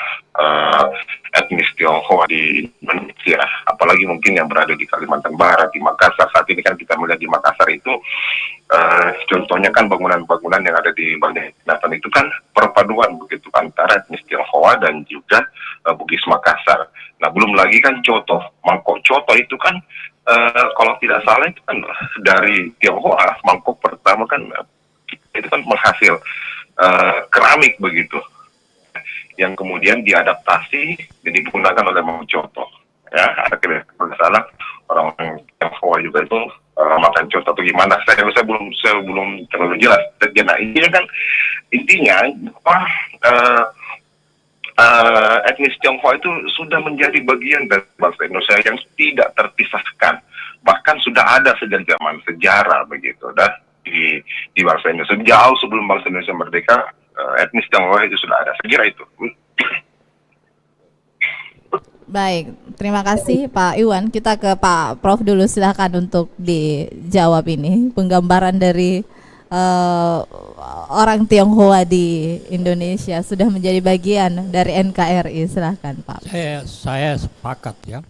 etnis Tionghoa di Indonesia, apalagi mungkin yang berada di Kalimantan Barat, di Makassar. Saat ini kan kita melihat di Makassar itu contohnya kan bangunan-bangunan yang ada di Banjarmasin itu kan perpaduan begitu antara etnis Tionghoa dan juga Bugis Makassar. Nah, belum lagi kan coto, mangkok coto itu kan kalau tidak salah itu kan dari Tionghoa. Mangkok pertama kan itu kan menghasil keramik begitu, yang kemudian diadaptasi dan digunakan oleh Mang Coto. Ya, akhirnya kalau tidak salah orang-orang Tionghoa juga itu makan coto atau gimana? Saya belum terlalu jelas. Nah, intinya etnis Tionghoa itu sudah menjadi bagian dari bangsa Indonesia yang tidak terpisahkan. Bahkan sudah ada sejak zaman sejarah begitu, dan di bangsa Indonesia jauh sebelum bangsa Indonesia merdeka, etnis Tionghoa itu sudah ada. Saya kira itu. Baik, terima kasih Pak Iwan. Kita ke Pak Prof dulu, silakan untuk dijawab ini penggambaran dari orang Tionghoa di Indonesia sudah menjadi bagian dari NKRI. Silakan Pak. Saya sepakat ya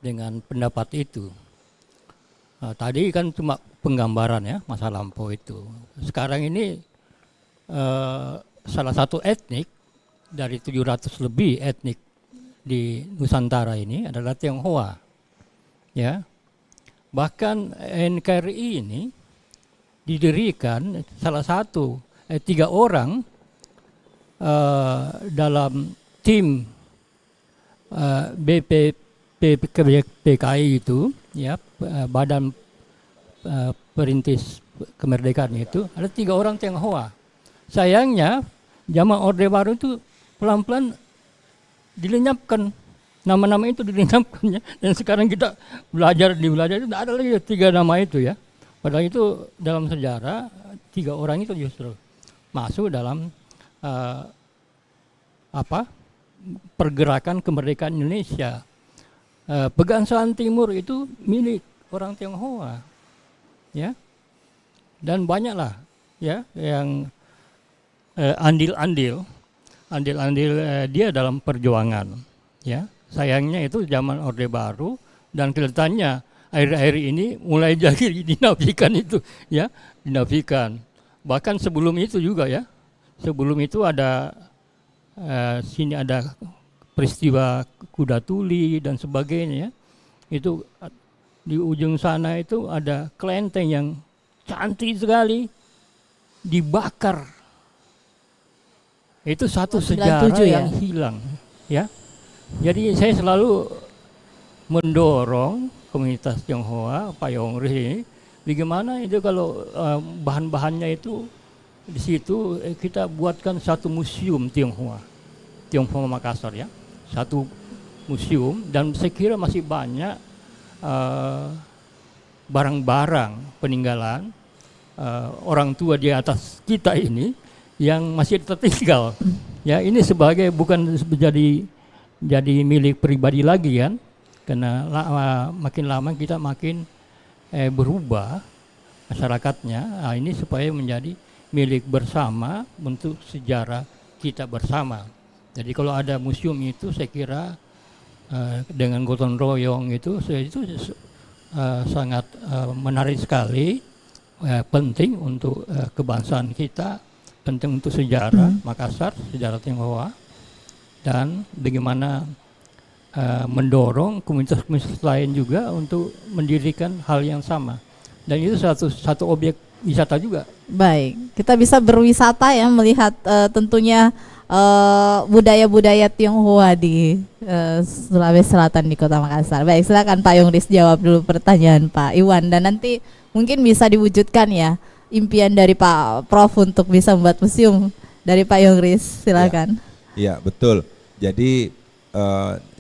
dengan pendapat itu. Tadi kan cuma penggambaran ya masa lampau itu. Sekarang ini salah satu etnik dari 700 lebih etnik di Nusantara ini adalah Tionghoa, ya. Bahkan NKRI ini didirikan salah satu 3 orang dalam tim BPPKI itu, ya, Badan Perintis Kemerdekaan itu ada 3 orang Tionghoa. Sayangnya zaman Orde Baru itu pelan-pelan dilenyapkan, nama-nama itu dilenyapkan ya. Dan sekarang kita belajar itu tidak ada lagi 3 nama itu ya. Padahal itu dalam sejarah 3 orang itu justru masuk dalam pergerakan kemerdekaan Indonesia. Pegangsaan Timur itu milik orang Tionghoa, ya. Dan banyaklah ya yang andil-andil dia dalam perjuangan, ya. Sayangnya itu zaman Orde Baru, dan kelihatannya akhir-akhir ini mulai jadi dinafikan itu, ya, dinafikan. Bahkan sebelum itu juga ya, sebelum itu ada sini ada peristiwa kuda tuli dan sebagainya ya. Itu di ujung sana itu ada kelenteng yang cantik sekali dibakar. Itu satu sejarah yang hilang, ya. Jadi saya selalu mendorong komunitas Tionghoa, Pak Yongris ini, bagaimana itu kalau bahan-bahannya itu di situ kita buatkan satu museum Tionghoa Makassar ya, satu museum. Dan saya kira masih banyak barang-barang peninggalan orang tua di atas kita ini yang masih tertinggal, ya. Ini sebagai bukan jadi milik pribadi lagi kan, karena makin lama kita makin berubah masyarakatnya. Nah, ini supaya menjadi milik bersama untuk sejarah kita bersama. Jadi kalau ada museum itu saya kira dengan gotong royong itu sangat menarik sekali, penting untuk kebangsaan kita, penting untuk sejarah Makassar, sejarah Tionghoa, dan bagaimana mendorong komunitas-komunitas lain juga untuk mendirikan hal yang sama. Dan itu satu objek wisata juga. Baik, kita bisa berwisata ya, melihat tentunya budaya-budaya Tionghoa di Sulawesi Selatan di Kota Makassar. Baik, silakan Pak Yongris jawab dulu pertanyaan Pak Iwan, dan nanti mungkin bisa diwujudkan ya impian dari Pak Prof untuk bisa membuat museum dari Pak Yongris. Silakan. Iya, betul. Jadi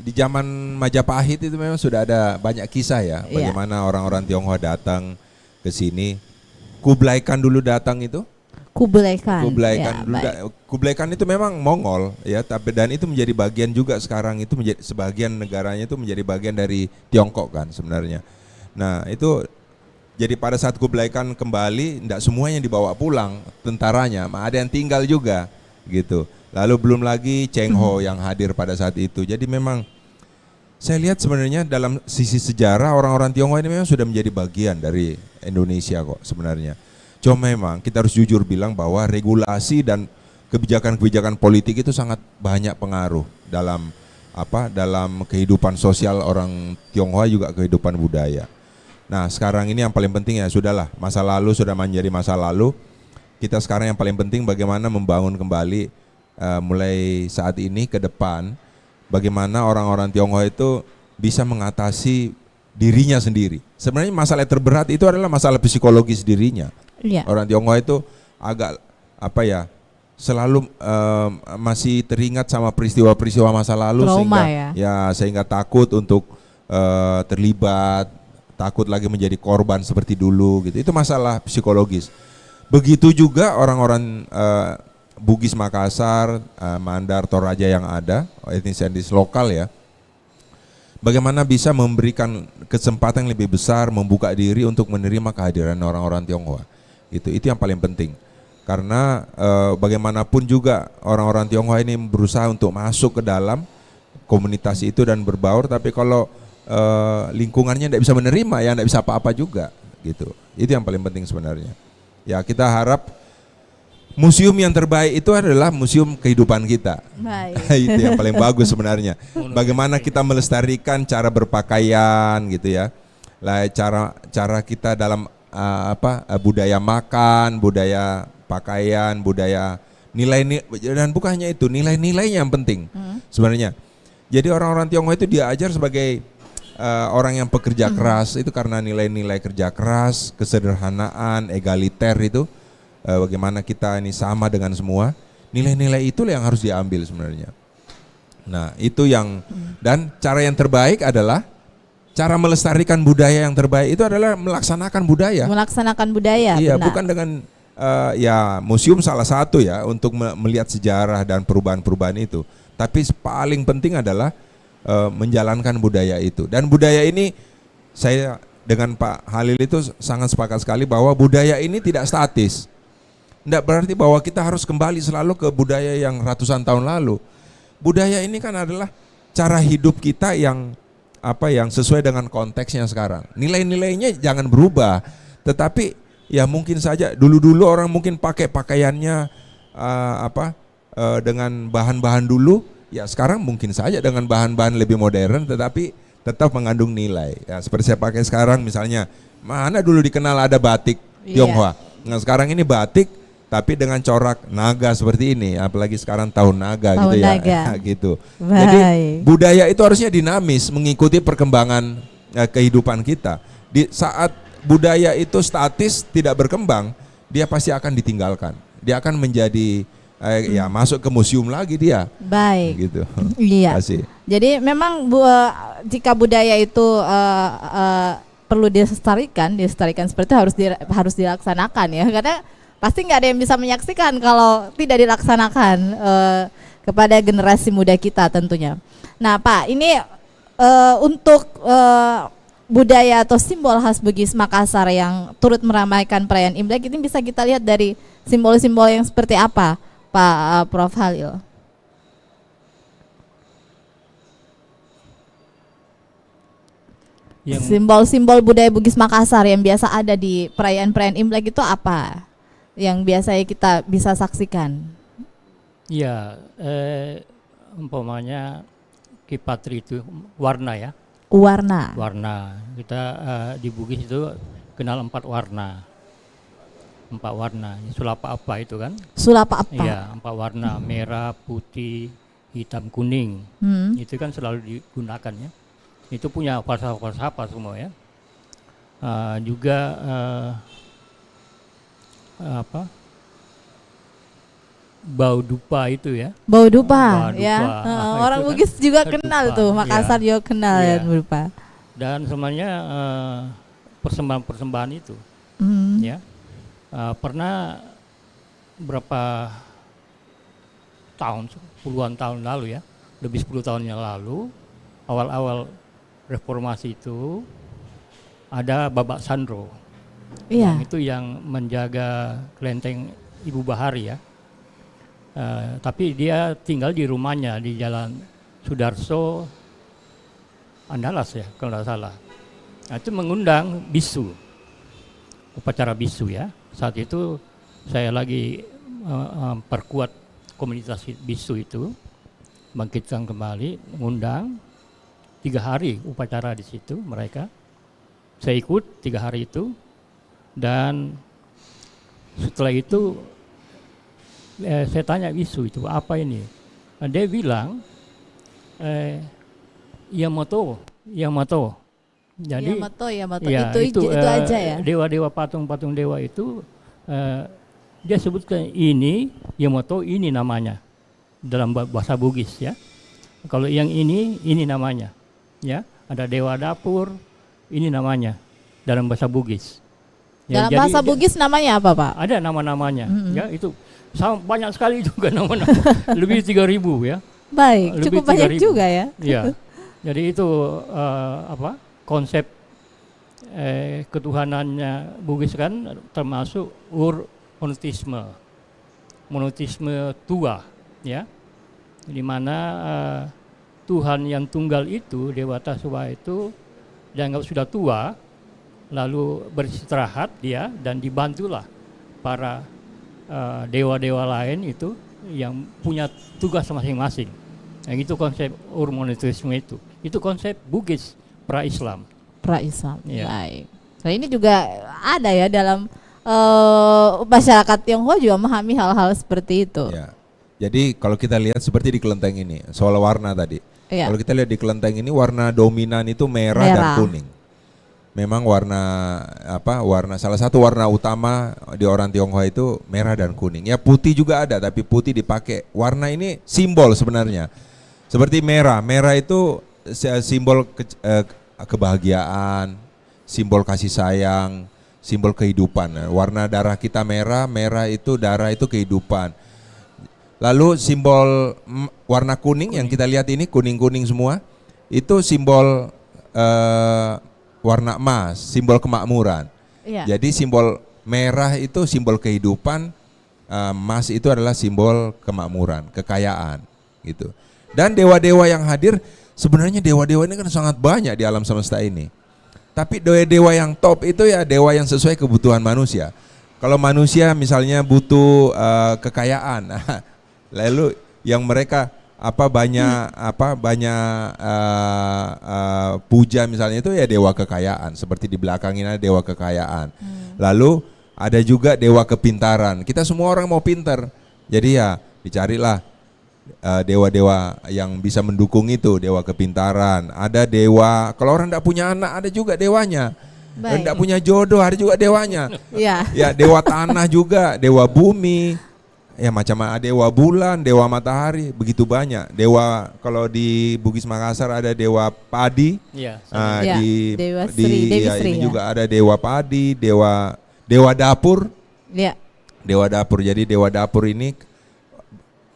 di zaman Majapahit itu memang sudah ada banyak kisah ya, bagaimana orang-orang Tionghoa datang ke sini. Kublai Khan dulu datang itu. Kublai Khan. Kublai Khan itu memang Mongol ya, tapi dan itu menjadi bagian juga sekarang itu menjadi sebagian negaranya itu menjadi bagian dari Tiongkok kan sebenarnya. Nah, itu jadi pada saat Kublai Khan kembali, tidak semuanya dibawa pulang tentaranya, ada yang tinggal juga gitu. Lalu belum lagi Cheng Ho yang hadir pada saat itu. Jadi memang saya lihat sebenarnya dalam sisi sejarah orang-orang Tionghoa ini memang sudah menjadi bagian dari Indonesia kok sebenarnya. Cuma memang kita harus jujur bilang bahwa regulasi dan kebijakan-kebijakan politik itu sangat banyak pengaruh dalam dalam kehidupan sosial orang Tionghoa juga kehidupan budaya. Nah, sekarang ini yang paling penting ya sudahlah, masa lalu sudah menjadi masa lalu. Kita sekarang yang paling penting bagaimana membangun kembali mulai saat ini ke depan, bagaimana orang-orang Tionghoa itu bisa mengatasi dirinya sendiri. Sebenarnya masalah terberat itu adalah masalah psikologis dirinya. Orang Tionghoa itu agak selalu masih teringat sama peristiwa-peristiwa masa lalu. Trauma, sehingga takut untuk terlibat, takut lagi menjadi korban seperti dulu gitu. Itu masalah psikologis. Begitu juga orang-orang Bugis Makassar, Mandar, Toraja yang ada, etnis-etnis lokal ya. Bagaimana bisa memberikan kesempatan yang lebih besar, membuka diri untuk menerima kehadiran orang-orang Tionghoa. Itu yang paling penting. Karena bagaimanapun juga orang-orang Tionghoa ini berusaha untuk masuk ke dalam komunitas itu dan berbaur, tapi kalau lingkungannya tidak bisa menerima, ya tidak bisa apa-apa juga gitu. Itu yang paling penting sebenarnya. Ya, kita harap museum yang terbaik itu adalah museum kehidupan kita. Itu yang paling bagus sebenarnya. Bagaimana kita melestarikan cara berpakaian gitu ya. Cara kita dalam budaya makan, budaya pakaian, budaya nilai-nilai, dan bukan hanya itu, nilai-nilainya yang penting sebenarnya. Jadi orang-orang Tionghoa itu diajar sebagai orang yang pekerja keras, itu karena nilai-nilai kerja keras, kesederhanaan, egaliter itu, bagaimana kita ini sama dengan semua. Nilai-nilai itulah yang harus diambil sebenarnya. Nah, itu yang dan cara yang terbaik adalah cara melestarikan budaya yang terbaik itu adalah melaksanakan budaya. Melaksanakan budaya. Iya, benar. bukan dengan museum salah satu ya untuk melihat sejarah dan perubahan-perubahan itu. Tapi paling penting adalah menjalankan budaya itu. Dan budaya ini saya dengan Pak Halil itu sangat sepakat sekali bahwa budaya ini tidak statis. Tidak berarti bahwa kita harus kembali selalu ke budaya yang ratusan tahun lalu. Budaya ini kan adalah cara hidup kita yang sesuai dengan konteksnya sekarang. Nilai-nilainya jangan berubah, tetapi ya mungkin saja dulu-dulu orang mungkin pakai pakaiannya dengan bahan-bahan dulu, ya sekarang mungkin saja dengan bahan-bahan lebih modern, tetapi tetap mengandung nilai. Ya, seperti saya pakai sekarang misalnya, mana dulu dikenal ada batik Tionghoa. Nah, sekarang ini batik tapi dengan corak naga seperti ini, apalagi sekarang tahun naga gitu ya. Gitu. Jadi budaya itu harusnya dinamis mengikuti perkembangan kehidupan kita. Di saat budaya itu statis tidak berkembang, dia pasti akan ditinggalkan. Dia akan menjadi masuk ke museum lagi dia. Baik. Gitu. Iya. Kasih. Jadi memang jika budaya itu perlu dilestarikan seperti itu harus dilaksanakan ya, karena pasti nggak ada yang bisa menyaksikan kalau tidak dilaksanakan kepada generasi muda kita tentunya. Nah Pak, ini untuk budaya atau simbol khas Bugis Makassar yang turut meramaikan perayaan Imlek ini bisa kita lihat dari simbol-simbol yang seperti apa Pak Prof Halil? Simbol-simbol budaya Bugis Makassar yang biasa ada di perayaan-perayaan Imlek itu apa? Yang biasanya kita bisa saksikan? Ya, umpamanya kipatri itu warna ya. Warna. Kita di Bugis itu kenal 4 warna. 4 warna. Sulapa apa itu kan? Sulapa apa? Iya, 4 warna, merah, putih, hitam, kuning. Itu kan selalu digunakan ya. Itu punya falsafah semua ya. Juga bau dupa itu ya. Bau dupa, Bau ya. dupa. Orang Itu kan Bugis juga kenal dupa. tuh, Makassar Iya. juga kenal Iya. ya dupa. Dan sebenarnya persembahan-persembahan itu Hmm. ya pernah berapa tahun, puluhan tahun lalu ya, lebih 10 tahun yang lalu, awal-awal reformasi itu ada Babak Sandro. Iya. Yang itu yang menjaga kelenteng Ibu Bahari ya. Tapi dia tinggal di rumahnya di Jalan Sudarso Andalas ya kalau tidak salah. Nah, itu mengundang bisu, upacara bisu ya. Saat itu saya lagi perkuat komunitas bisu itu, bangkitkan kembali, mengundang 3 hari upacara di situ mereka. Saya ikut 3 hari itu, dan setelah itu saya tanya bisu itu apa ini. Nah, dia bilang Yamato. Jadi Yamato. ya, itu aja ya. Dewa-dewa patung-patung dewa itu dia sebutkan ini Yamato, ini namanya dalam bahasa Bugis ya. Kalau yang ini namanya ya. Ada dewa dapur, ini namanya dalam bahasa Bugis. Ya, Dalam bahasa Bugis namanya apa, Pak? ada nama-namanya ya, itu banyak sekali juga nama-nama. Lebih 3.000 ya. Baik, Lebih cukup banyak 3.000. juga ya. Iya. Jadi itu konsep ketuhanannya Bugis kan termasuk monotisme tua ya. Di mana Tuhan yang tunggal itu, Dewata Suba itu dianggap sudah tua, lalu beristirahat dia dan dibantulah para dewa-dewa lain itu yang punya tugas masing-masing. Nah, itu konsep monoteisme itu. Itu konsep Bugis pra-Islam. Pra-Islam. Iya. Baik. Nah, ini juga ada ya dalam masyarakat Tionghoa juga memahami hal-hal seperti itu. Ya. Jadi kalau kita lihat seperti di kelenteng ini, soal warna tadi. Iya. Kalau kita lihat di kelenteng ini warna dominan itu merah dan kuning. Memang warna salah satu warna utama di orang Tionghoa itu merah dan kuning. Ya putih juga ada, tapi putih dipakai. Warna ini simbol sebenarnya. Seperti merah itu simbol kebahagiaan, simbol kasih sayang, simbol kehidupan. Warna darah kita merah itu darah itu kehidupan. Lalu simbol warna kuning yang kita lihat ini kuning-kuning semua, itu simbol warna emas, simbol kemakmuran. Iya. Jadi simbol merah itu simbol kehidupan, emas itu adalah simbol kemakmuran, kekayaan gitu. Dan dewa-dewa yang hadir, sebenarnya dewa-dewa ini kan sangat banyak di alam semesta ini. Tapi dewa-dewa yang top itu ya dewa yang sesuai kebutuhan manusia. Kalau manusia misalnya butuh kekayaan, lalu yang mereka banyak puja misalnya itu ya dewa kekayaan, seperti di belakang ini ada dewa kekayaan. Lalu ada juga dewa kepintaran. Kita semua orang mau pintar, jadi ya dicarilah dewa-dewa yang bisa mendukung itu, dewa kepintaran. Ada dewa kalau orang tidak punya anak ada juga dewanya. Tidak punya jodoh ada juga dewanya. Iya. Ya dewa tanah juga, dewa bumi. Ya macam dewa bulan, dewa matahari, begitu banyak. Dewa kalau di Bugis Makassar ada dewa padi. Iya. Dewa Sri, Dewi Sri ini ya. juga ada dewa padi, dewa dapur. Iya. Dewa dapur. Jadi dewa dapur ini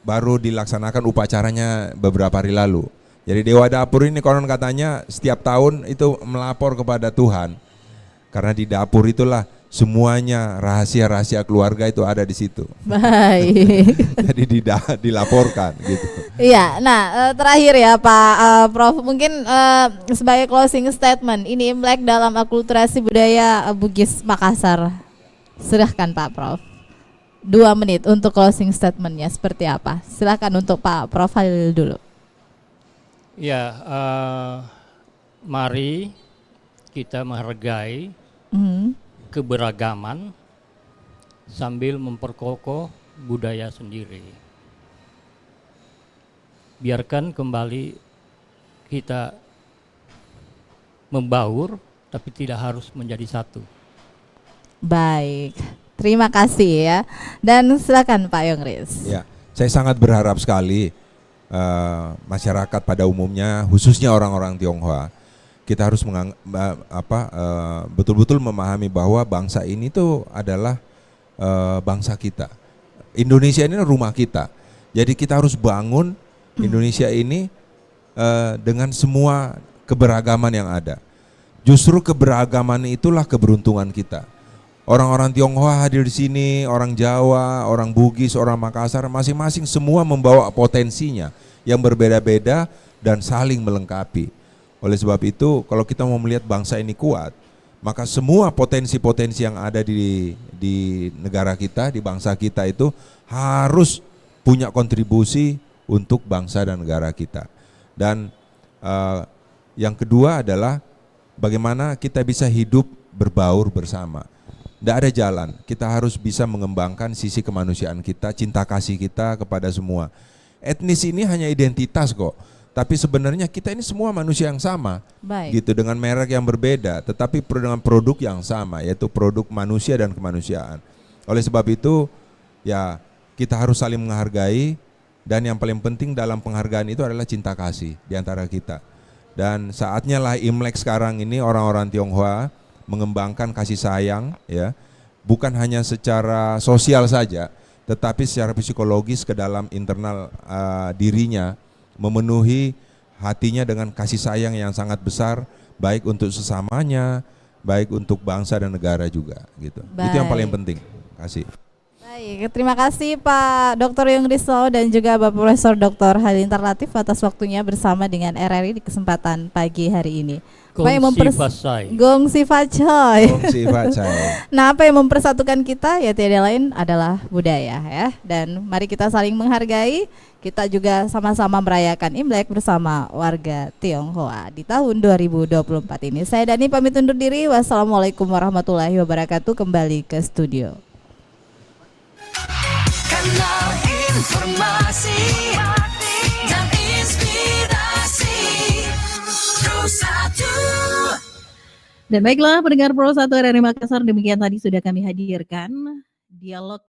baru dilaksanakan upacaranya beberapa hari lalu. Jadi dewa dapur ini konon katanya setiap tahun itu melapor kepada Tuhan. Karena di dapur itulah semuanya rahasia-rahasia keluarga itu ada di situ. Baik. Jadi dilaporkan gitu. Iya, nah terakhir ya Pak Prof, mungkin sebagai closing statement, ini Imlek dalam akulturasi budaya Bugis Makassar. Silahkan Pak Prof. 2 menit untuk closing statementnya seperti apa? Silahkan untuk Pak Prof Halil dulu. Ya, mari kita menghargai keberagaman sambil memperkokoh budaya sendiri. Biarkan kembali kita membaur, tapi tidak harus menjadi satu. Baik, terima kasih ya. Dan silakan Pak Yongris. Ya, Saya sangat berharap sekali masyarakat pada umumnya, khususnya orang-orang Tionghoa, kita harus betul-betul memahami bahwa bangsa ini tuh adalah bangsa kita. Indonesia ini rumah kita. Jadi kita harus bangun Indonesia ini dengan semua keberagaman yang ada. Justru keberagaman itulah keberuntungan kita. Orang-orang Tionghoa hadir di sini, orang Jawa, orang Bugis, orang Makassar, masing-masing semua membawa potensinya yang berbeda-beda dan saling melengkapi. Oleh sebab itu, kalau kita mau melihat bangsa ini kuat, maka semua potensi-potensi yang ada di negara kita, di bangsa kita itu harus punya kontribusi untuk bangsa dan negara kita. Dan yang kedua adalah bagaimana kita bisa hidup berbaur bersama. Tidak ada jalan, kita harus bisa mengembangkan sisi kemanusiaan kita, cinta kasih kita kepada semua. Etnis ini hanya identitas kok, tapi sebenarnya kita ini semua manusia yang sama. Baik. Gitu, dengan merek yang berbeda, tetapi dengan produk yang sama, yaitu produk manusia dan kemanusiaan. Oleh sebab itu, ya kita harus saling menghargai, dan yang paling penting dalam penghargaan itu adalah cinta kasih di antara kita. Dan saatnya lah Imlek sekarang ini orang-orang Tionghoa mengembangkan kasih sayang, ya, bukan hanya secara sosial saja, tetapi secara psikologis ke dalam internal dirinya, memenuhi hatinya dengan kasih sayang yang sangat besar, baik untuk sesamanya, baik untuk bangsa dan negara juga, gitu. Itu yang paling penting. Kasih. Baik, terima kasih Pak Dr. Yung Rizal dan juga Bapak Profesor Dr. Halilintar Latif atas waktunya bersama dengan RRI di kesempatan pagi hari ini. Gongsi Facai. Nah, apa yang mempersatukan kita ya tiada lain adalah budaya ya. Dan mari kita saling menghargai. Kita juga sama-sama merayakan Imlek bersama warga Tionghoa di tahun 2024 ini. Saya Dani pamit undur diri. Wassalamualaikum warahmatullahi wabarakatuh. Kembali ke studio. Kanal informasi dan inspirasi Pro 1. Dan baiklah pendengar Pro 1 RRI Makassar, demikian tadi sudah kami hadirkan dialog